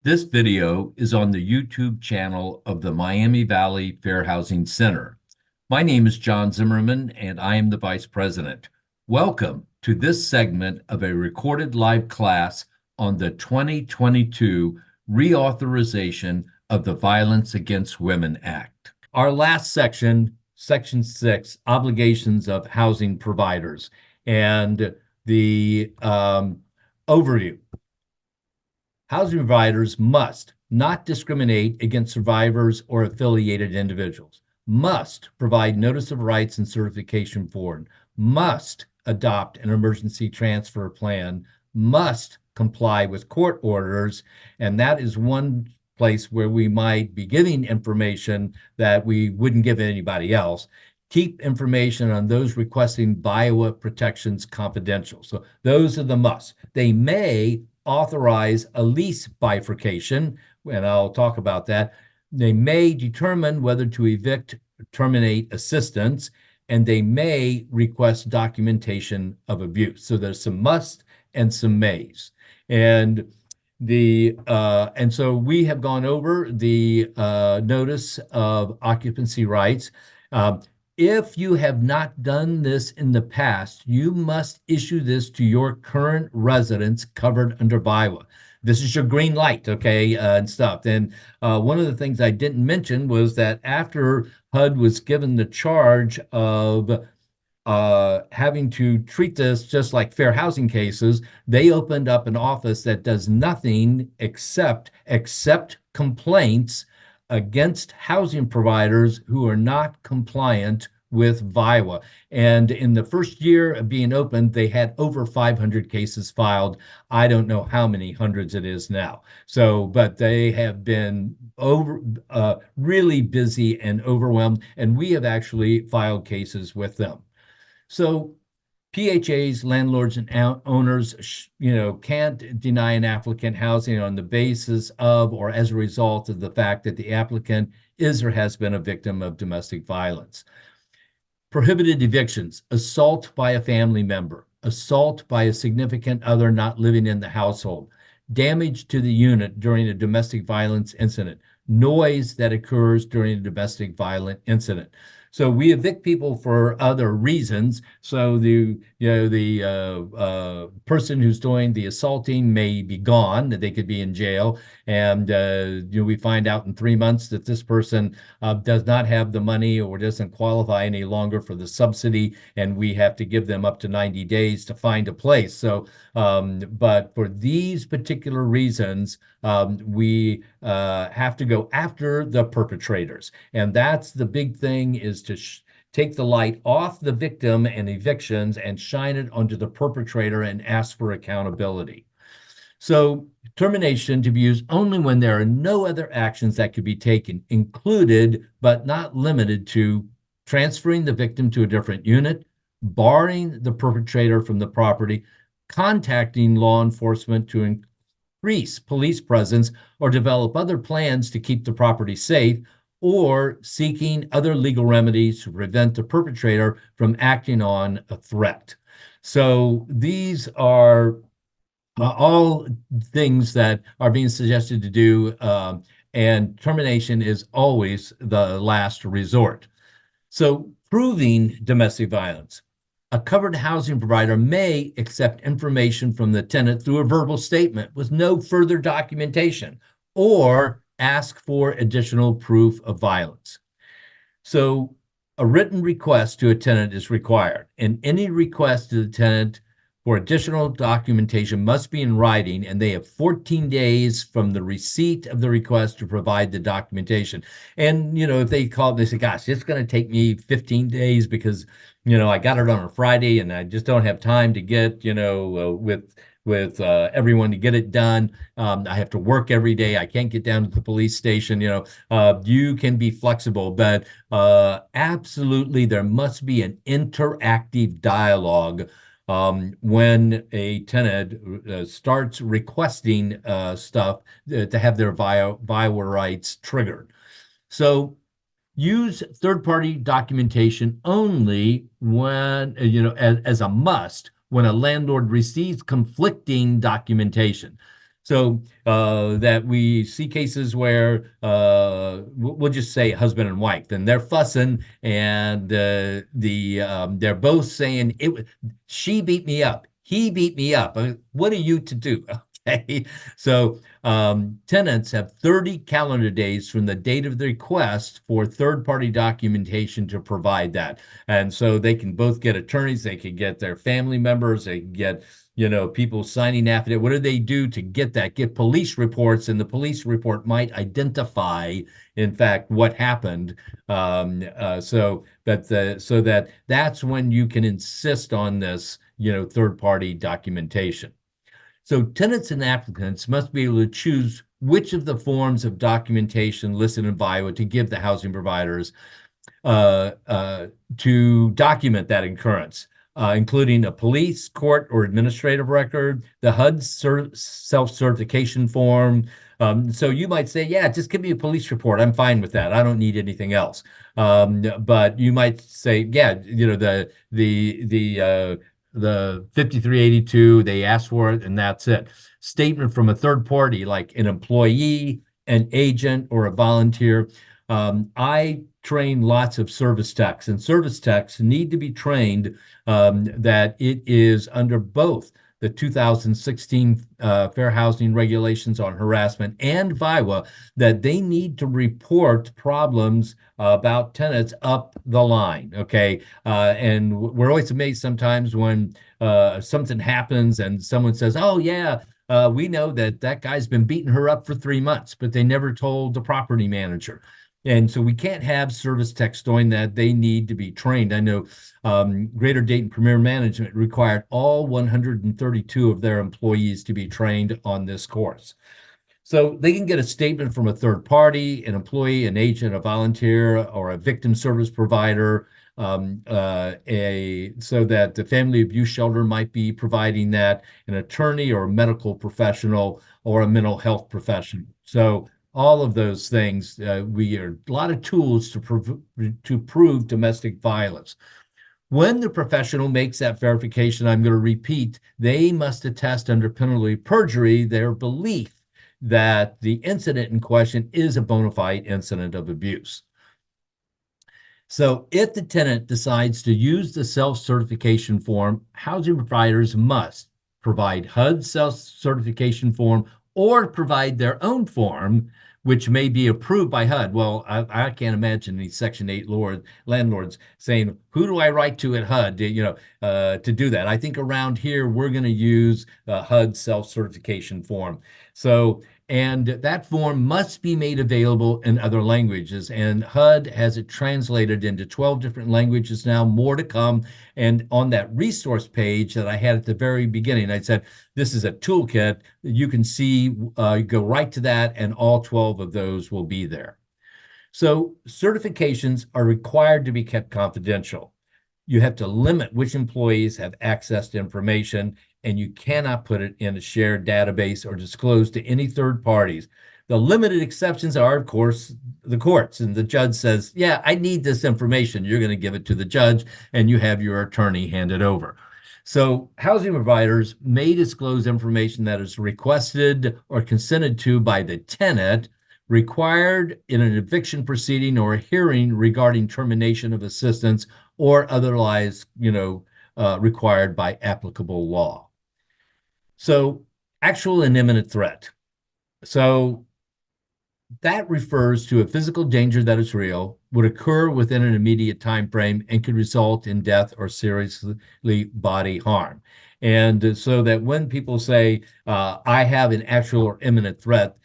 This video is on the YouTube channel of the Miami Valley Fair Housing Center. My name is John Zimmerman, and I am the Vice President. Welcome to this segment of a recorded live class on the 2022 Reauthorization of the Violence Against Women Act. Our last section, Section 6, Obligations of Housing Providers, and the overview. Housing providers must not discriminate against survivors or affiliated individuals, must provide notice of rights and certification form, must adopt an emergency transfer plan, must comply with court orders, and that is one place where we might be giving information that we wouldn't give anybody else. Keep information on those requesting VIOA protections confidential. So those are the musts. They may authorize a lease bifurcation, and I'll talk about that. They may determine whether to evict or terminate assistance, and they may request documentation of abuse. So there's some must and some mays. And so we have gone over the notice of occupancy rights. If you have not done this in the past, you must issue this to your current residents covered under VIOA. This is your green light, okay, and stuff. And one of the things I didn't mention was that after HUD was given the charge of having to treat this just like fair housing cases, they opened up an office that does nothing except accept complaints against housing providers who are not compliant with VIOA. And in the first year of being open, they had over 500 cases filed. I don't know how many hundreds it is now. So, but they have been really busy and overwhelmed, and we have actually filed cases with them. So PHAs, landlords, and owners, can't deny an applicant housing on the basis of or as a result of the fact that the applicant is or has been a victim of domestic violence. Prohibited evictions, assault by a family member, assault by a significant other not living in the household, damage to the unit during a domestic violence incident, noise that occurs during a domestic violent incident. So we evict people for other reasons. So the person who's doing the assaulting may be gone; they could be in jail, and we find out in 3 months that this person does not have the money or doesn't qualify any longer for the subsidy, and we have to give them up to 90 days to find a place. So, but for these particular reasons, we have to go after the perpetrators, and that's the big thing, is to take the light off the victim and evictions and shine it onto the perpetrator and ask for accountability. So termination to be used only when there are no other actions that could be taken, included but not limited to transferring the victim to a different unit, barring the perpetrator from the property, contacting law enforcement to increase police presence or develop other plans to keep the property safe, or seeking other legal remedies to prevent the perpetrator from acting on a threat. So these are all things that are being suggested to do, and termination is always the last resort. So proving domestic violence. A covered housing provider may accept information from the tenant through a verbal statement with no further documentation, or ask for additional proof of violence. So a written request to a tenant is required, and any request to the tenant for additional documentation must be in writing, and they have 14 days from the receipt of the request to provide the documentation. And, if they call, they say, gosh, it's going to take me 15 days because, I got it on a Friday and I just don't have time to get, with everyone to get it done. I have to work every day. I can't get down to the police station. You can be flexible, but absolutely there must be an interactive dialogue when a tenant starts requesting stuff to have their VIOA rights triggered. So use third-party documentation only when, as a must, when a landlord receives conflicting documentation. So that we see cases where we'll just say husband and wife, and they're fussing, and they're both saying she beat me up, he beat me up. What are you to do? Okay, so tenants have 30 calendar days from the date of the request for third-party documentation to provide that, and so they can both get attorneys, they can get their family members, they can get people signing affidavit. What do they do to get that? Get police reports, and the police report might identify, in fact, what happened. So that's when you can insist on this, third-party documentation. So tenants and applicants must be able to choose which of the forms of documentation listed in VIWA to give the housing providers uh, uh, to document that occurrence, including a police, court, or administrative record, the HUD self-certification form. So you might say, yeah, just give me a police report. I'm fine with that. I don't need anything else. But you might say, yeah, the 5382, they asked for it, and that's it. Statement from a third party, like an employee, an agent, or a volunteer. I train lots of service techs, and service techs need to be trained that it is under both the 2016 Fair Housing Regulations on Harassment and VIWA that they need to report problems about tenants up the line. Okay. And we're always amazed sometimes when something happens and someone says, oh, yeah, we know that that guy's been beating her up for 3 months, but they never told the property manager. And so we can't have service techs doing that. They need to be trained. I know Greater Dayton Premier Management required all 132 of their employees to be trained on this course. So they can get a statement from a third party, an employee, an agent, a volunteer, or a victim service provider, so that the family abuse shelter might be providing that, an attorney or a medical professional or a mental health professional. So all of those things, we are a lot of tools to prove domestic violence. When the professional makes that verification, I'm going to repeat, they must attest under penalty of perjury their belief that the incident in question is a bona fide incident of abuse. So if the tenant decides to use the self-certification form, housing providers must provide HUD self-certification form or provide their own form, which may be approved by HUD. Well, I can't imagine these Section 8 landlords saying, who do I write to at HUD to do that? I think around here, we're going to use the HUD self-certification form. So, and that form must be made available in other languages. And HUD has it translated into 12 different languages now, more to come. And on that resource page that I had at the very beginning, I said, this is a toolkit. You can see, go right to that, and all 12 of those will be there. So certifications are required to be kept confidential. You have to limit which employees have access to information, and you cannot put it in a shared database or disclose to any third parties. The limited exceptions are, of course, the courts, and the judge says, yeah, I need this information. You're going to give it to the judge, and you have your attorney hand it over. So housing providers may disclose information that is requested or consented to by the tenant, required in an eviction proceeding or a hearing regarding termination of assistance, or otherwise, required by applicable law. So actual and imminent threat. So that refers to a physical danger that is real, would occur within an immediate time frame, and could result in death or seriously bodily harm. And so that when people say, I have an actual or imminent threat,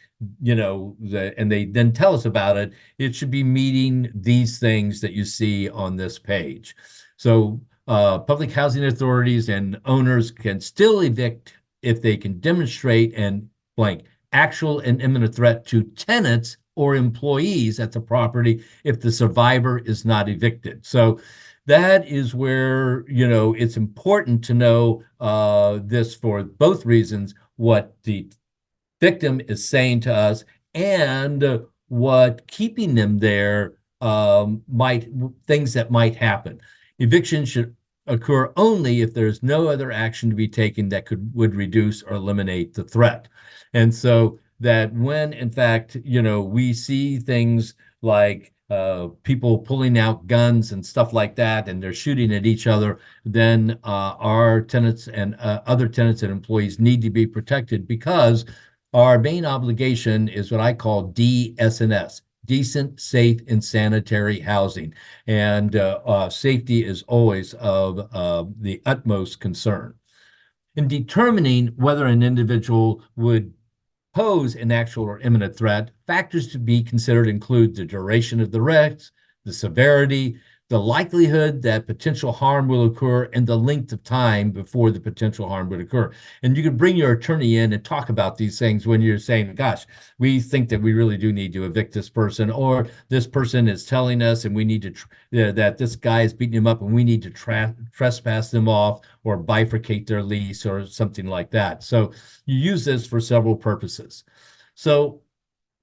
and they then tell us about it, it should be meeting these things that you see on this page. So public housing authorities and owners can still evict if they can demonstrate and blank actual and imminent threat to tenants or employees at the property if the survivor is not evicted. So that is where, it's important to know this for both reasons, what the victim is saying to us and what keeping them there things that might happen. Eviction should occur only if there's no other action to be taken that would reduce or eliminate the threat. And so that when, in fact, we see things like people pulling out guns and stuff like that, and they're shooting at each other, then our tenants and other tenants and employees need to be protected because our main obligation is what I call DSNS, decent, safe, and sanitary housing. And safety is always of the utmost concern. In determining whether an individual would pose an actual or imminent threat, factors to be considered include the duration of the risks, the severity, the likelihood that potential harm will occur, and the length of time before the potential harm would occur. And you can bring your attorney in and talk about these things when you're saying, gosh, we think that we really do need to evict this person, or this person is telling us and we need to, that this guy is beating him up and we need to trespass them off or bifurcate their lease or something like that. So you use this for several purposes. So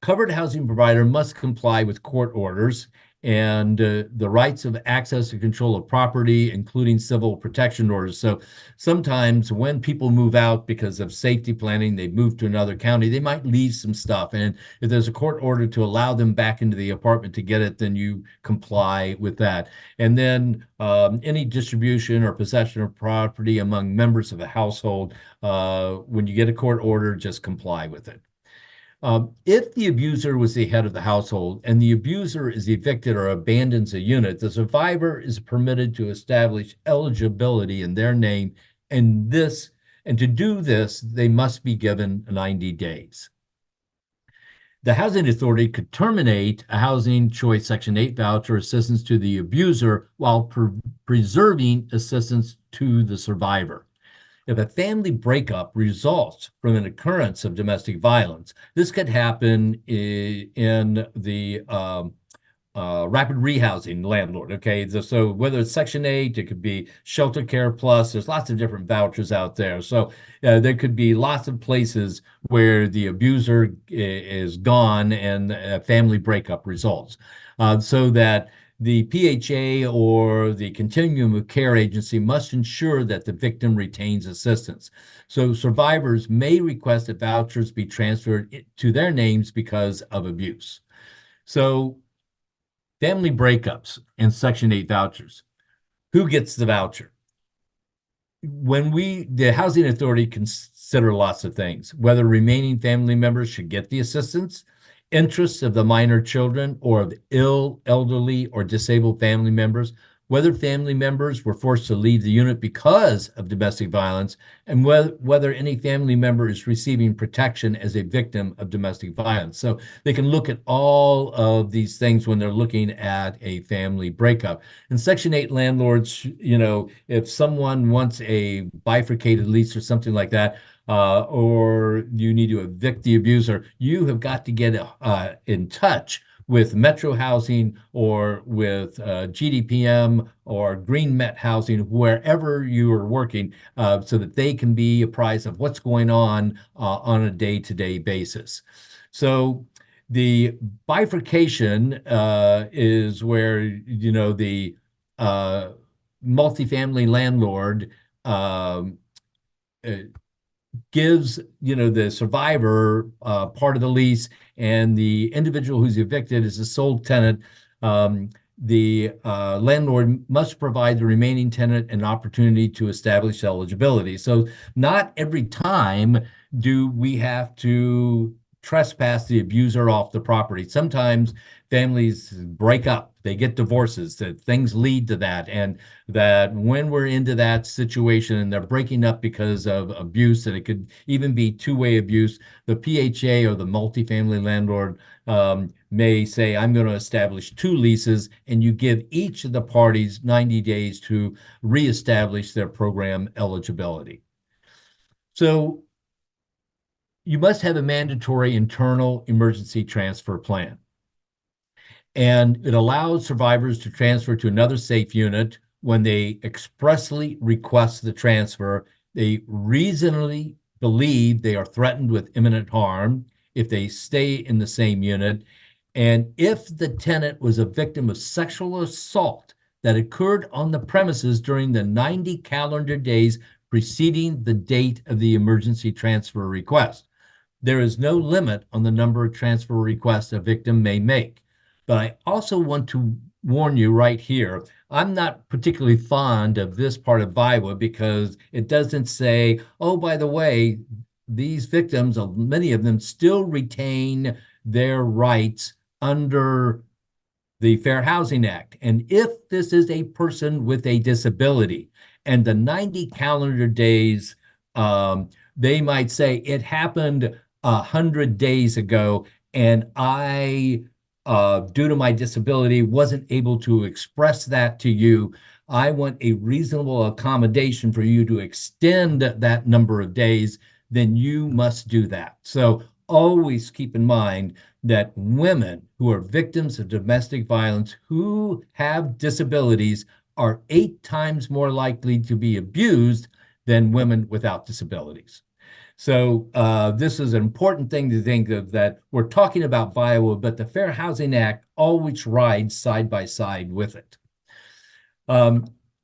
covered housing provider must comply with court orders and the rights of access and control of property, including civil protection orders. So sometimes when people move out because of safety planning, they move to another county, they might leave some stuff. And if there's a court order to allow them back into the apartment to get it, then you comply with that. And then any distribution or possession of property among members of a household, when you get a court order, just comply with it. If the abuser was the head of the household and the abuser is evicted or abandons a unit, the survivor is permitted to establish eligibility in their name, and to do this, they must be given 90 days. The housing authority could terminate a housing choice Section 8 voucher assistance to the abuser while preserving assistance to the survivor. If a family breakup results from an occurrence of domestic violence, this could happen in the rapid rehousing landlord. Okay, so whether it's Section 8, it could be Shelter Care Plus. There's lots of different vouchers out there. So there could be lots of places where the abuser is gone and a family breakup results, so that the PHA or the Continuum of Care Agency must ensure that the victim retains assistance. So survivors may request that vouchers be transferred to their names because of abuse. So family breakups and Section 8 vouchers. Who gets the voucher? The housing authority consider lots of things, whether remaining family members should get the assistance, interests of the minor children or of ill, elderly, or disabled family members, whether family members were forced to leave the unit because of domestic violence, and whether any family member is receiving protection as a victim of domestic violence. So they can look at all of these things when they're looking at a family breakup. And Section 8 landlords, if someone wants a bifurcated lease or something like that, or you need to evict the abuser, you have got to get in touch with Metro Housing or with GDPM or Green Met Housing, wherever you are working, so that they can be apprised of what's going on a day-to-day basis. So the bifurcation is where, the multifamily landlord gives the survivor part of the lease, and the individual who's evicted is the sole tenant. The landlord must provide the remaining tenant an opportunity to establish eligibility. So not every time do we have to trespass the abuser off the property. Sometimes families break up, they get divorces, that things lead to that, and that when we're into that situation and they're breaking up because of abuse, and it could even be two-way abuse, the PHA or the multifamily landlord may say, I'm going to establish two leases, and you give each of the parties 90 days to reestablish their program eligibility. So you must have a mandatory internal emergency transfer plan. And it allows survivors to transfer to another safe unit when they expressly request the transfer. They reasonably believe they are threatened with imminent harm if they stay in the same unit. And if the tenant was a victim of sexual assault that occurred on the premises during the 90 calendar days preceding the date of the emergency transfer request. There is no limit on the number of transfer requests a victim may make. But I also want to warn you right here, I'm not particularly fond of this part of VIWA because it doesn't say, oh, by the way, these victims, many of them still retain their rights under the Fair Housing Act. And if this is a person with a disability and the 90 calendar days, they might say it happened 100 days ago, and I, due to my disability, wasn't able to express that to you. I want a reasonable accommodation for you to extend that number of days, then you must do that. So always keep in mind that women who are victims of domestic violence who have disabilities are 8 times more likely to be abused than women without disabilities. So this is an important thing to think of, that we're talking about VIWA, but the Fair Housing Act always rides side by side with it.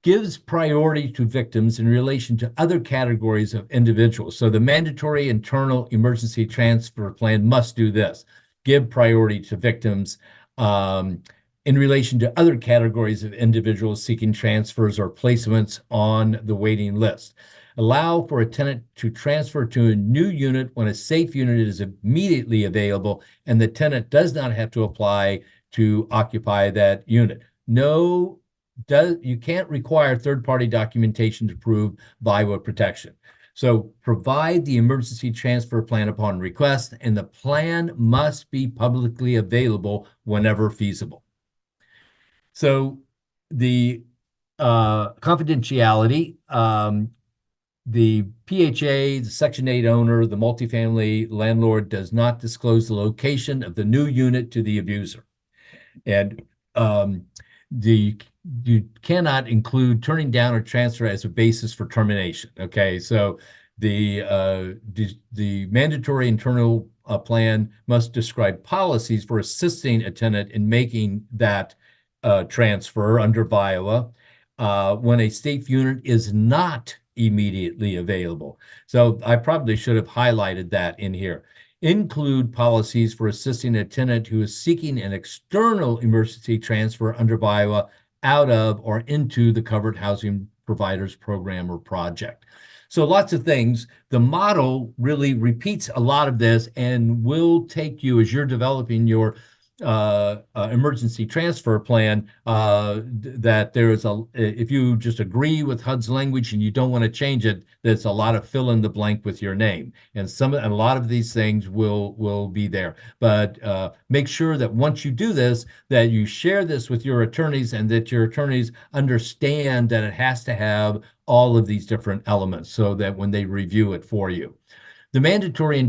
Gives priority to victims in relation to other categories of individuals. So the mandatory internal emergency transfer plan must do this: give priority to victims in relation to other categories of individuals seeking transfers or placements on the waiting list. Allow for a tenant to transfer to a new unit when a safe unit is immediately available and the tenant does not have to apply to occupy that unit. You can't require third-party documentation to prove VIWA protection. So provide the emergency transfer plan upon request, and the plan must be publicly available whenever feasible. So the confidentiality, the PHA, the Section 8 owner, the multifamily landlord does not disclose the location of the new unit to the abuser. And you cannot include turning down or transfer as a basis for termination. Okay, so the mandatory internal plan must describe policies for assisting a tenant in making that transfer under VIWA when a safe unit is not immediately available. So I probably should have highlighted that in here. Include policies for assisting a tenant who is seeking an external emergency transfer under VIWA out of or into the covered housing providers program or project. So lots of things. The model really repeats a lot of this and will take you, as you're developing your emergency transfer plan, that there is if you just agree with HUD's language and you don't want to change it, there's a lot of fill in the blank with your name, and a lot of these things will be there. But make sure that once you do this, that you share this with your attorneys and that your attorneys understand that it has to have all of these different elements so that when they review it for you. The mandatory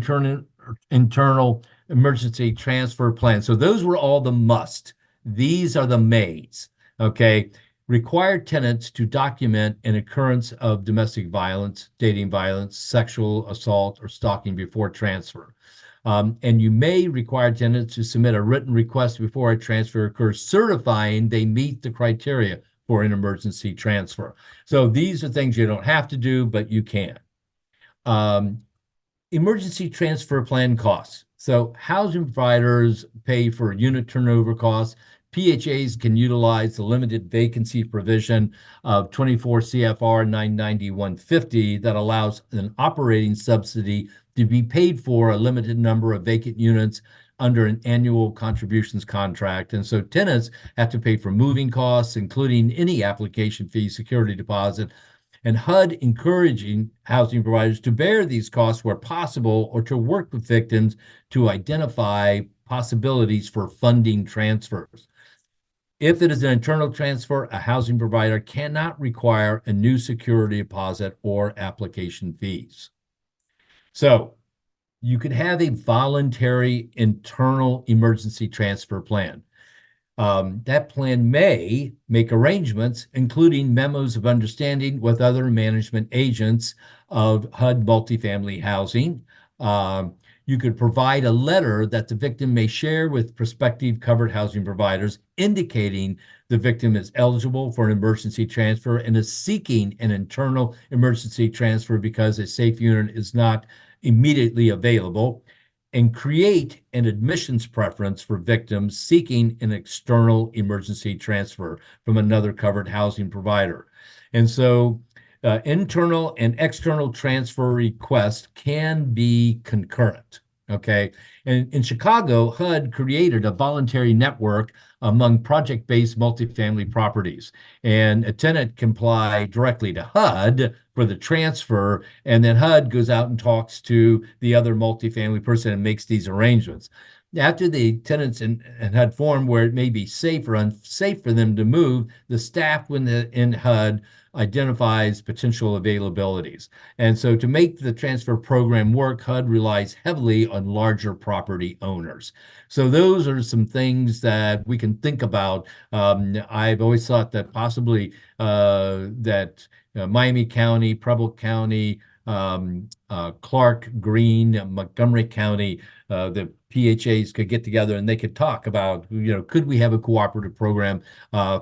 internal emergency transfer plan. So those were all the must. These are the mays. Okay. Require tenants to document an occurrence of domestic violence, dating violence, sexual assault, or stalking before transfer. And you may require tenants to submit a written request before a transfer occurs, certifying they meet the criteria for an emergency transfer. So these are things you don't have to do, but you can. Emergency transfer plan costs. So housing providers pay for unit turnover costs. PHAs can utilize the limited vacancy provision of 24 CFR 99150 that allows an operating subsidy to be paid for a limited number of vacant units under an annual contributions contract. And so tenants have to pay for moving costs, including any application fee, security deposit, and HUD encouraging housing providers to bear these costs where possible or to work with victims to identify possibilities for funding transfers. If it is an internal transfer, a housing provider cannot require a new security deposit or application fees. So you could have a voluntary internal emergency transfer plan. That plan may make arrangements, including memos of understanding with other management agents of HUD multifamily housing. you could provide a letter that the victim may share with prospective covered housing providers, indicating the victim is eligible for an emergency transfer and is seeking an internal emergency transfer because a safe unit is not immediately available, and create an admissions preference for victims seeking an external emergency transfer from another covered housing provider. And so internal and external transfer requests can be concurrent. Okay. And in Chicago, HUD created a voluntary network among project-based multifamily properties. And a tenant can apply directly to HUD for the transfer, and then HUD goes out and talks to the other multifamily person and makes these arrangements. After the tenants and HUD form where it may be safe or unsafe for them to move, the staff in HUD identifies potential availabilities. And so to make the transfer program work, HUD relies heavily on larger property owners. So those are some things that we can think about. I've always thought that possibly that Miami County, Preble County, Clark, Greene, Montgomery County, the PHAs could get together and they could talk about, could we have a cooperative program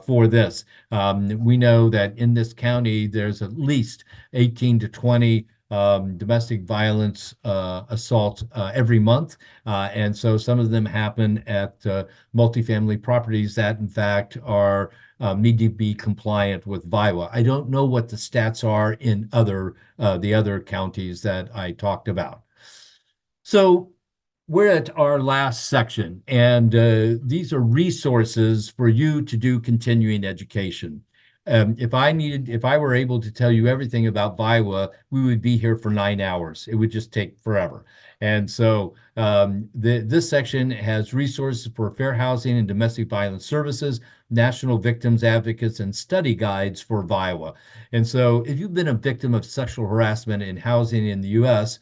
for this? We know that in this county, there's at least 18 to 20 domestic violence assaults every month. And so some of them happen at multifamily properties that, in fact, are need to be compliant with VIWA. I don't know what the stats are in the other counties that I talked about. So we're at our last section, and these are resources for you to do continuing education. If I were able to tell you everything about VIWA, we would be here for 9 hours. It would just take forever. And so this section has resources for fair housing and domestic violence services, national victims advocates, and study guides for VIWA. And so if you've been a victim of sexual harassment in housing in the U.S.,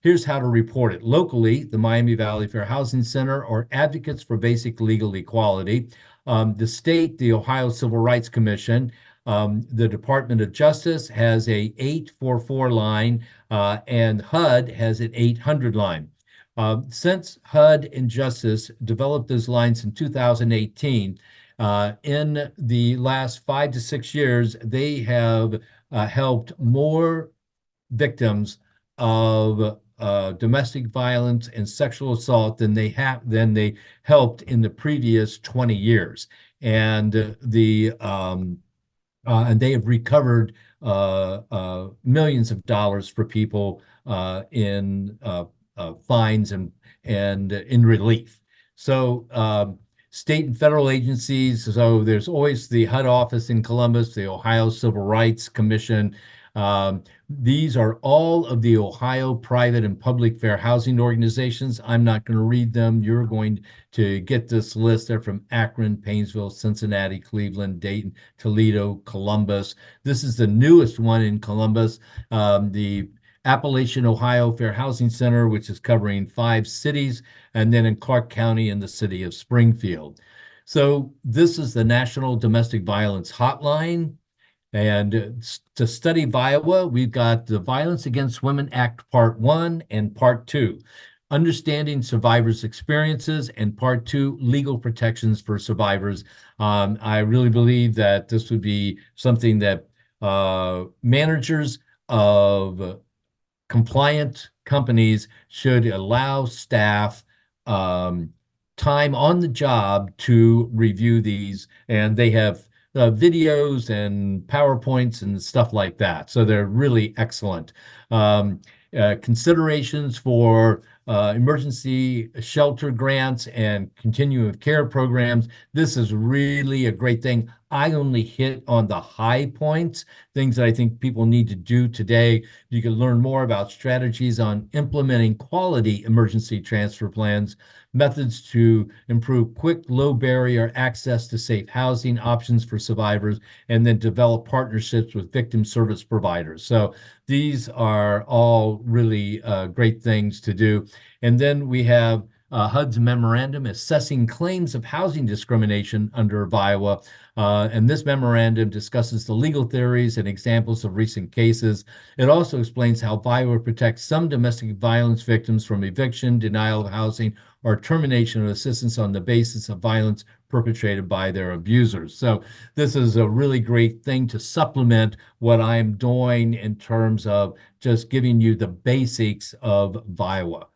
here's how to report it. Locally, the Miami Valley Fair Housing Center or Advocates for Basic Legal Equality. The state, the Ohio Civil Rights Commission, the Department of Justice has a 844 line, and HUD has an 800 line. Since HUD and Justice developed those lines in 2018, in the last 5 to 6 years, they have helped more victims of domestic violence and sexual assault than they helped in the previous 20 years. And they have recovered millions of dollars for people in fines and in relief. So state and federal agencies. So there's always the HUD office in Columbus, the Ohio Civil Rights Commission. These are all of the Ohio private and public fair housing organizations. I'm not going to read them. You're going to get this list. They're from Akron, Painesville, Cincinnati, Cleveland, Dayton, Toledo, Columbus. This is the newest one in Columbus, the Appalachian Ohio Fair Housing Center, which is covering 5 cities, and then in Clark County in the city of Springfield. So this is the National Domestic Violence Hotline. And to study VIWA, we've got the Violence Against Women Act Part 1 and Part 2, Understanding Survivors' Experiences, and Part 2, Legal Protections for Survivors. I really believe that this would be something that managers of compliant companies should allow staff time on the job to review these, and they have videos and PowerPoints and stuff like that. So they're really excellent. Considerations for emergency shelter grants and continuum of care programs. This is really a great thing. I only hit on the high points, things that I think people need to do today. You can learn more about strategies on implementing quality emergency transfer plans, methods to improve quick, low barrier access to safe housing options for survivors, and then develop partnerships with victim service providers. So these are all really great things to do. And then we have HUD's memorandum assessing claims of housing discrimination under VIWA. And this memorandum discusses the legal theories and examples of recent cases. It also explains how VIWA protects some domestic violence victims from eviction, denial of housing, or termination of assistance on the basis of violence perpetrated by their abusers. So this is a really great thing to supplement what I'm doing in terms of just giving you the basics of VIWA.